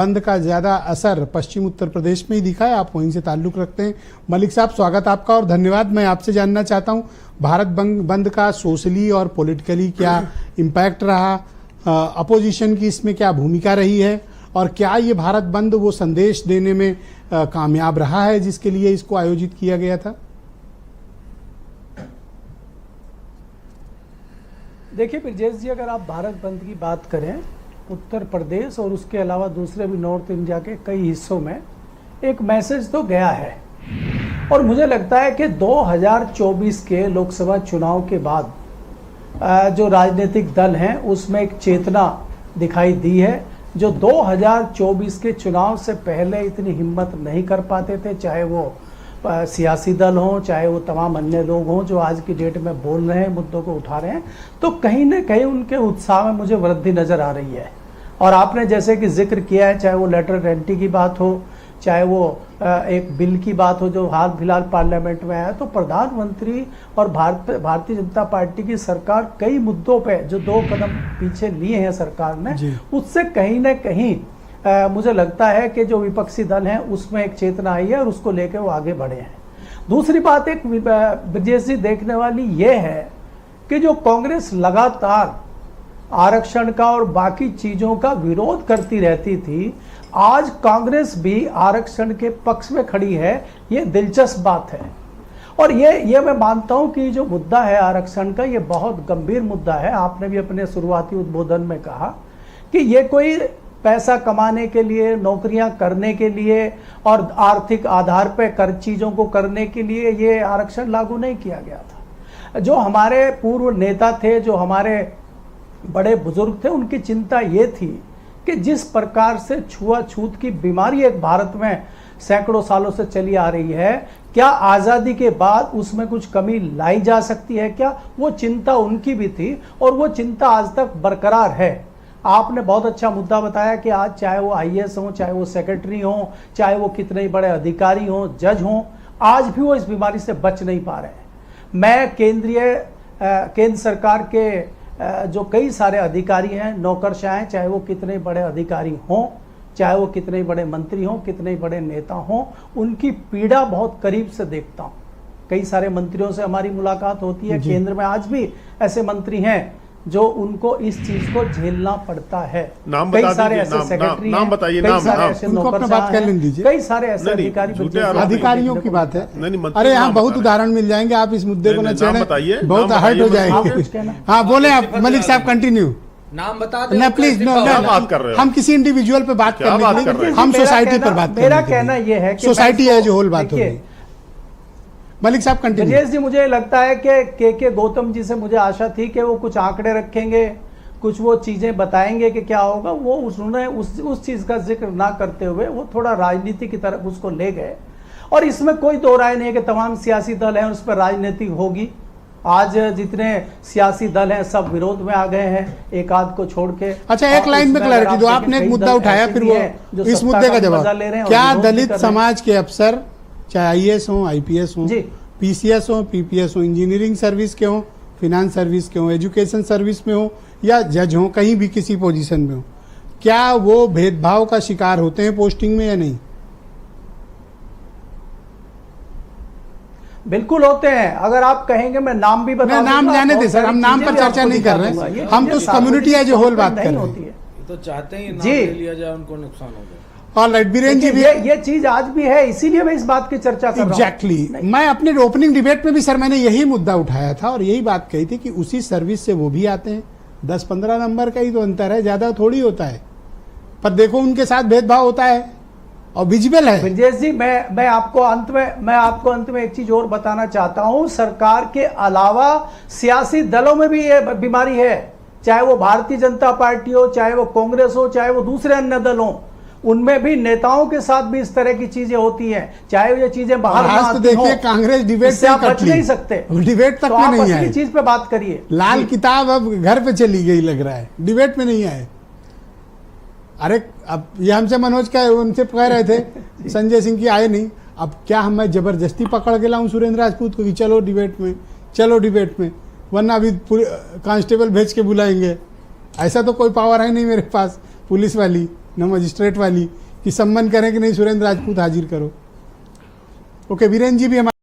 बंद का ज्यादा असर पश्चिम उत्तर प्रदेश में ही दिखा है, आप वहीं से ताल्लुक रखते हैं। मलिक साहब, स्वागत आपका और धन्यवाद। मैं आपसे जानना चाहता हूं, भारत बंद का सोशली और पॉलिटिकली क्या इम्पैक्ट रहा, अपोजिशन की इसमें क्या भूमिका रही है, और क्या ये भारत बंद वो संदेश देने में कामयाब रहा है जिसके लिए इसको आयोजित किया गया था? देखिए ब्रजेश जी, अगर आप भारत बंद की बात करें, उत्तर प्रदेश और उसके अलावा दूसरे भी नॉर्थ इंडिया के कई हिस्सों में एक मैसेज तो गया है। और मुझे लगता है कि 2024 के लोकसभा चुनाव के बाद जो राजनीतिक दल हैं उसमें एक चेतना दिखाई दी है, जो 2024 के चुनाव से पहले इतनी हिम्मत नहीं कर पाते थे, चाहे वो सियासी दल हों, चाहे वो तमाम अन्य लोग हों जो आज की डेट में बोल रहे हैं, मुद्दों को उठा रहे हैं। तो कहीं ना कहीं उनके उत्साह में मुझे वृद्धि नज़र आ रही है। और आपने जैसे कि जिक्र किया है, चाहे वो लेटर एंट्री की बात हो, चाहे वो एक बिल की बात हो जो हाल फिलहाल पार्लियामेंट में आया, तो प्रधानमंत्री और भारतीय जनता पार्टी की सरकार कई मुद्दों पे जो 2 कदम पीछे लिए हैं सरकार ने, उससे कहीं ना कहीं मुझे लगता है कि जो विपक्षी दल हैं उसमें एक चेतना आई है और उसको लेकर वो आगे बढ़े हैं। दूसरी बात एक ब्रजेश जी देखने वाली ये है कि जो कांग्रेस लगातार आरक्षण का और बाकी चीज़ों का विरोध करती रहती थी, आज कांग्रेस भी आरक्षण के पक्ष में खड़ी है। ये दिलचस्प बात है। और ये मैं मानता हूं कि जो मुद्दा है आरक्षण का, ये बहुत गंभीर मुद्दा है। आपने भी अपने शुरुआती उद्बोधन में कहा कि ये कोई पैसा कमाने के लिए, नौकरियां करने के लिए और आर्थिक आधार पर कर चीज़ों को करने के लिए ये आरक्षण लागू नहीं किया गया था। जो हमारे पूर्व नेता थे, जो हमारे बड़े बुजुर्ग थे, उनकी चिंता ये थी कि जिस प्रकार से छुआछूत की बीमारी एक भारत में सैकड़ों सालों से चली आ रही है, क्या आज़ादी के बाद उसमें कुछ कमी लाई जा सकती है क्या? वो चिंता उनकी भी थी और वो चिंता आज तक बरकरार है। आपने बहुत अच्छा मुद्दा बताया कि आज चाहे वो IAS हों, चाहे वो सेक्रेटरी हों, चाहे वो कितने बड़े अधिकारी हों, जज हों, आज भी वो इस बीमारी से बच नहीं पा रहे हैं। मैं केंद्र सरकार के जो कई सारे अधिकारी हैं, नौकरशाह हैं, चाहे वो कितने बड़े अधिकारी हों, चाहे वो कितने बड़े मंत्री हों, कितने बड़े नेता हों, उनकी पीड़ा बहुत करीब से देखता हूँ। कई सारे मंत्रियों से हमारी मुलाकात होती है। केंद्र में आज भी ऐसे मंत्री हैं जो उनको इस चीज को झेलना पड़ता है। कई सारे ऐसे सेक्रेटरी, नाम बताइए, कई सारे ऐसे नौकरशाह, कई सारे ऐसे अधिकारियों की बात है। अरे यहाँ बहुत उदाहरण मिल जाएंगे, आप इस मुद्दे को न छेड़ें, बहुत हर्ट हो जाएंगे। हाँ बोले आप मलिक साहब, कंटिन्यू। नाम बता दें ना प्लीज, बात कर रहे हो? हम किसी इंडिविजुअल पे बात कर रहे हैं, हम सोसाइटी पर बात कर रहे हैं। मेरा कहना यह है कि सोसाइटी है जो होल बात हो रही है। मलिक साहब कंटिन्यू। ब्रजेश जी, मुझे लगता है कि के गौतम जी से मुझे आशा थी कि वो कुछ आंकड़े रखेंगे, कुछ वो चीज़ें बताएंगे कि क्या होगा। वो उन्होंने उस चीज़ का जिक्र ना करते हुए वो थोड़ा राजनीति की तरफ उसको ले गए। और इसमें कोई दो राय नहीं है कि तमाम सियासी दल हैं उस पर राजनीति होगी। आज जितने सियासी दल हैं सब विरोध में आ गए हैं, एक आध को छोड़ के। अच्छा, एक लाइन में क्लैरिटी दो। आपने एक मुद्दा उठाया, फिर वो इस मुद्दे का जवाब। क्या दलित समाज के अफसर, चाहे IAS हो, IPS हो, PCS हो, PPS हो, इंजीनियरिंग सर्विस के हो, फिनांस सर्विस के हो, एजुकेशन सर्विस में हो या जज हो, कहीं भी किसी पोजीशन में हो, क्या वो भेदभाव का शिकार होते हैं पोस्टिंग में या नहीं? बिल्कुल होते हैं। अगर आप कहेंगे मैं नाम भी बता, नाम जाने दे सर, हम नाम पर चर्चा नहीं कर रहे हैं, हम तो कम्युनिटी है जो होल बात कर रहे हैं। तो चाहते हैं नाम ले लिया जाए, उनको नुकसान हो जाए। ऑलराइट, बीरेन जी भी ये चीज आज भी है, इसीलिए मैं इस बात की चर्चा कर रहा हूं। एग्जैक्टली, मैं अपने ओपनिंग डिबेट में भी सर मैंने यही मुद्दा उठाया था और यही बात कही थी कि उसी सर्विस से वो भी आते हैं। 10-15 नंबर का ही तो अंतर है, ज्यादा थोड़ी होता है, पर देखो उनके साथ भेदभाव होता है और विजिबल है। ब्रजेश जी, मैं आपको अंत में एक चीज और बताना चाहता हूं। सरकार के अलावा सियासी दलों में भी ये बीमारी है, चाहे वो भारतीय जनता पार्टी हो, चाहे वो कांग्रेस हो, चाहे वो दूसरे अन्य दल हो, उनमें भी नेताओं के साथ भी इस तरह की चीजें होती हैं। चाहे ये चीजें बाहर तो देखिए, कांग्रेस डिबेट से आप बच नहीं सकते, डिबेट तक में नहीं आए। चीज पे बात करिए। लाल किताब अब घर पे चली गई लग रहा है, डिबेट में नहीं आए। अरे अब ये हमसे मनोज का उनसे कह रहे थे, संजय सिंह की आए नहीं। अब क्या मैं जबरदस्ती पकड़ के लाऊं सुरेंद्र राजपूत को कि चलो डिबेट में, चलो डिबेट में, वरना अभी कांस्टेबल भेज के बुलाएंगे। ऐसा तो कोई पावर है नहीं मेरे पास पुलिस वाली। न मजिस्ट्रेट वाली कि सम्मन करें कि नहीं सुरेंद्र राजपूत हाजिर करो। ओके, वीरेंद्र जी भी हमारे